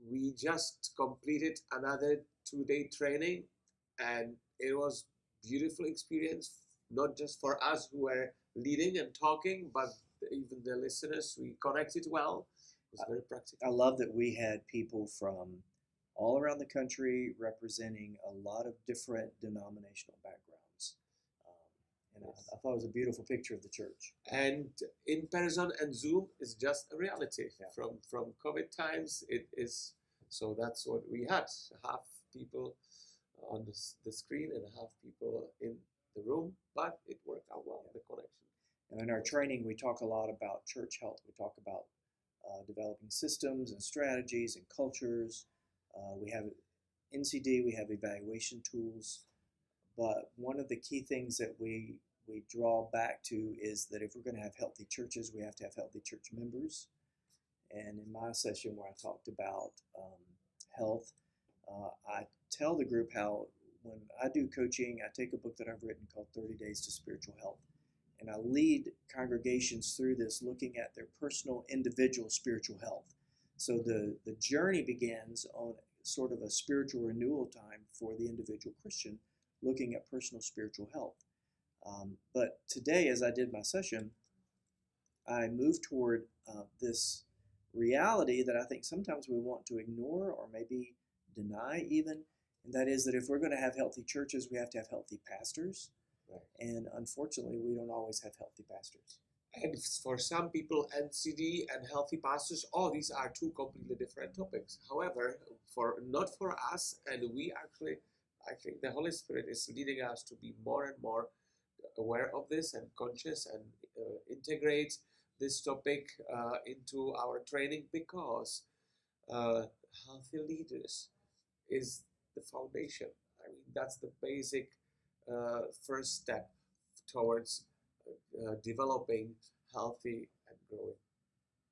we just completed another 2-day training, and it was beautiful experience, not just for us who were leading and talking, but even the listeners. We connected well. It was very practical. I love that we had people from all around the country representing a lot of different denominational backgrounds. And I thought it was a beautiful picture of the church. And in person and Zoom is just a reality. From COVID times, it is. So that's what we had. Half people on the screen and half people in the room, but it worked out well, the connection. And in our training, we talk a lot about church health. We talk about developing systems and strategies and cultures. We have NCD, we have evaluation tools. But one of the key things that we draw back to is that if we're going to have healthy churches, we have to have healthy church members. And in my session where I talked about health, I tell the group how when I do coaching, I take a book that I've written called 30 Days to Spiritual Health. And I lead congregations through this, looking at their personal, individual spiritual health. So the journey begins on sort of a spiritual renewal time for the individual Christian, looking at personal spiritual health. But today, as I did my session, I moved toward this reality that I think sometimes we want to ignore or maybe deny even, and that is that if we're going to have healthy churches, we have to have healthy pastors. Right. And unfortunately, we don't always have healthy pastors. And for some people, NCD and healthy pastors, these are two completely different topics. However, not for us, and we actually, I think the Holy Spirit is leading us to be more and more aware of this and conscious and integrate this topic into our training, because healthy leaders is the foundation. I mean, that's the basic first step towards developing healthy and growing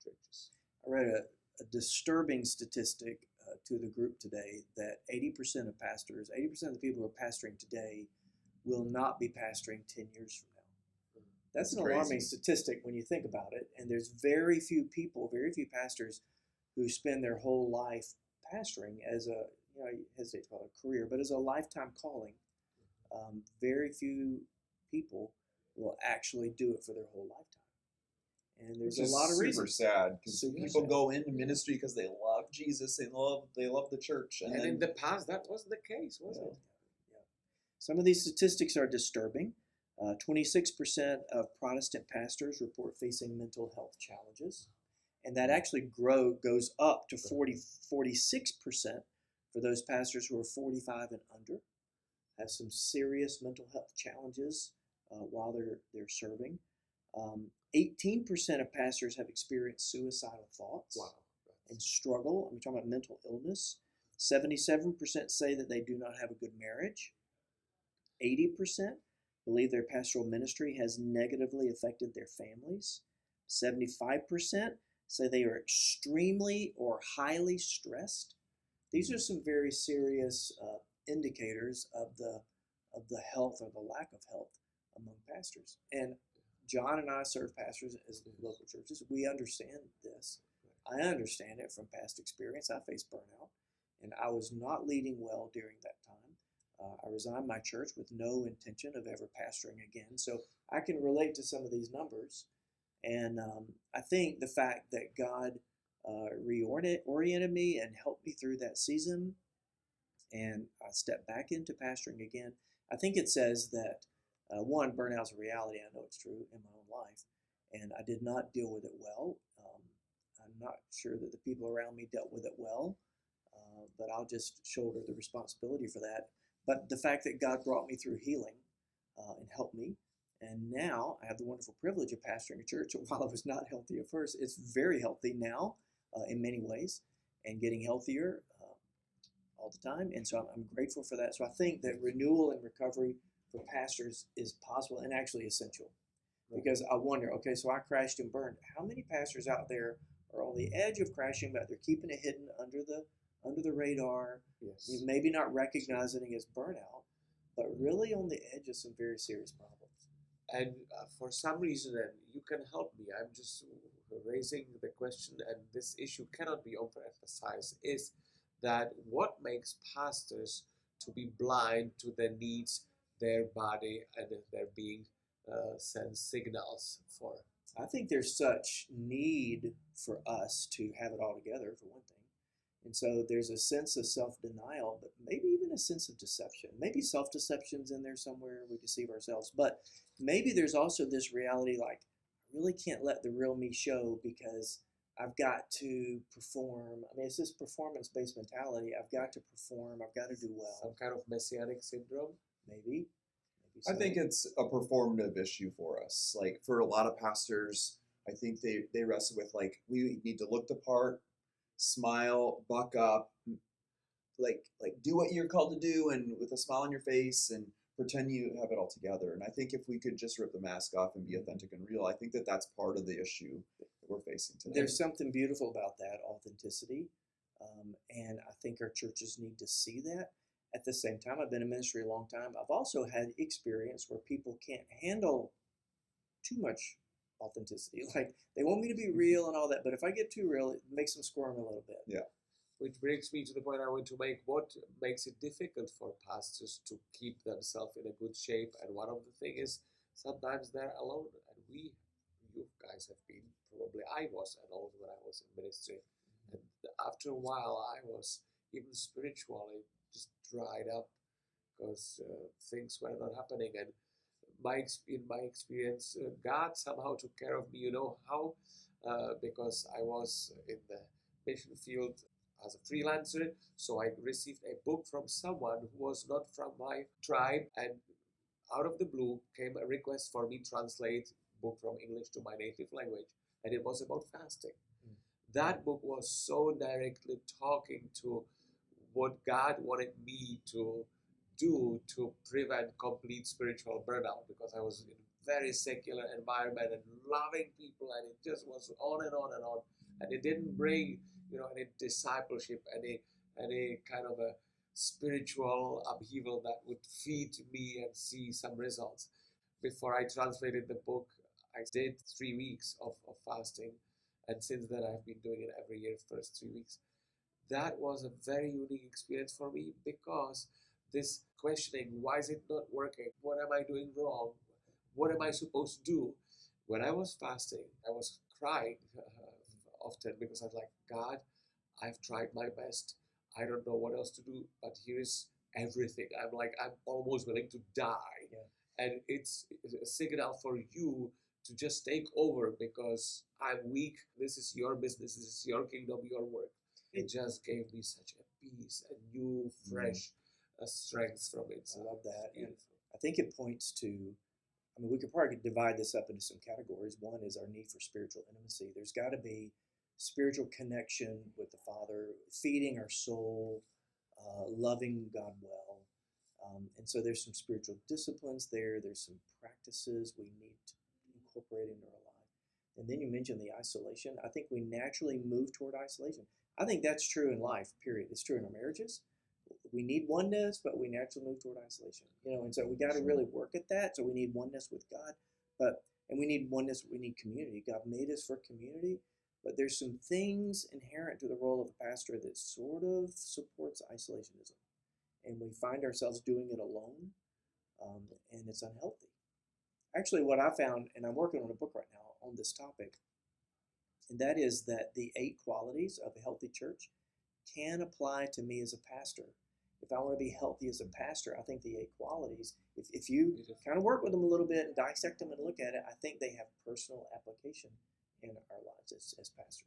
churches. I read a disturbing statistic to the group today that 80% of pastors, 80% of the people who are pastoring today will not be pastoring 10 years from now. That's an alarming statistic when you think about it. And there's very few people, very few pastors who spend their whole life pastoring as a, I hesitate to call it a career, but as a lifetime calling. Very few people will actually do it for their whole lifetime. And there's a lot of reasons. Super sad, because people go into ministry because they love Jesus, they love the church. And in the past, that wasn't the case, was it? Yeah. Some of these statistics are disturbing. 26% of Protestant pastors report facing mental health challenges. And that actually goes up to 46% for those pastors who are 45 and under. Have some serious mental health challenges while they're serving. 18% of pastors have experienced suicidal thoughts. Wow. And struggle. I'm talking about mental illness. 77% say that they do not have a good marriage. 80% believe their pastoral ministry has negatively affected their families. 75% say they are extremely or highly stressed. These are some very serious indicators of the health or the lack of health among pastors. And John and I serve pastors as local churches. We understand this. I understand it from past experience. I faced burnout, and I was not leading well during that time. I resigned my church with no intention of ever pastoring again. So I can relate to some of these numbers. And I think the fact that God reoriented me and helped me through that season, and I stepped back into pastoring again, I think it says that, one, burnout's a reality. I know it's true in my own life. And I did not deal with it well. I'm not sure that the people around me dealt with it well, but I'll just shoulder the responsibility for that. But the fact that God brought me through healing and helped me, and now I have the wonderful privilege of pastoring a church. While I was not healthy at first, it's very healthy now in many ways, and getting healthier all the time. And so I'm grateful for that. So I think that renewal and recovery for pastors is possible and actually essential. Because I wonder, okay, so I crashed and burned. How many pastors out there are on the edge of crashing, but they're keeping it hidden under the radar? Yes. Maybe not recognizing it as burnout, but really on the edge of some very serious problems. And for some reason, and you can help me, I'm just raising the question, and this issue cannot be overemphasized, is that what makes pastors to be blind to their needs, their body, and their being sends signals for? I think there's such need for us to have it all together, for one thing. And so there's a sense of self-denial, but maybe even a sense of deception. Maybe self-deception's in there somewhere, we deceive ourselves. But maybe there's also this reality like, I really can't let the real me show because I've got to perform. I mean, it's this performance-based mentality. I've got to perform. I've got to do well. Some kind of messianic syndrome? Maybe I so. think it's a performative issue for us. Like for a lot of pastors, I think they wrestle with like, we need to look the part, smile, buck up, like do what you're called to do, and with a smile on your face, and pretend you have it all together. And I think if we could just rip the mask off and be authentic and real, I think that that's part of the issue that we're facing today. There's something beautiful about that authenticity, and I think our churches need to see that. At the same time, I've been in ministry a long time. I've also had experience where people can't handle too much authenticity. Like they want me to be real and all that, but if I get too real, it makes them squirm a little bit. Yeah. Which brings me to the point I want to make. What makes it difficult for pastors to keep themselves in a good shape? And one of the things is sometimes they're alone. And you guys have been, probably I was alone when I was in ministry. And after a while, I was even spiritually just dried up because things were not happening. And in my experience, God somehow took care of me. You know how? Because I was in the mission field as a freelancer, so I received a book from someone who was not from my tribe, and out of the blue came a request for me to translate book from English to my native language, and it was about fasting. That book was so directly talking to what God wanted me to do to prevent complete spiritual burnout, because I was in a very secular environment and loving people, and it just was on and on and on, and it didn't bring any discipleship, any kind of a spiritual upheaval that would feed me and see some results. Before I translated the book, I did 3 weeks of fasting, and since then I've been doing it every year, first 3 weeks. That was a very unique experience for me, because this questioning, why is it not working? What am I doing wrong? What am I supposed to do? When I was fasting, I was crying often, because I was like, God, I've tried my best. I don't know what else to do, but here is everything. I'm almost willing to die. Yeah. And it's a signal for you to just take over, because I'm weak. This is your business. This is your kingdom, your work. It just gave me such a peace, a new, fresh strength from it. I love that. And I think it points to, we could probably divide this up into some categories. One is our need for spiritual intimacy. There's got to be spiritual connection with the Father, feeding our soul, loving God well. And so there's some spiritual disciplines there. There's some practices we need to incorporate into our life. And then you mentioned the isolation. I think we naturally move toward isolation. I think that's true in life, period. It's true in our marriages. We need oneness, but we naturally move toward isolation. And so we got to really work at that. So we need oneness with God, and we need oneness. We need community. God made us for community, but there's some things inherent to the role of a pastor that sort of supports isolationism, and we find ourselves doing it alone, and it's unhealthy. Actually, what I found, and I'm working on a book right now on this topic, and that is that the 8 qualities of a healthy church can apply to me as a pastor. If I want to be healthy as a pastor, I think the 8 qualities, if you kind of work with them a little bit and dissect them and look at it, I think they have personal application in our lives as pastors.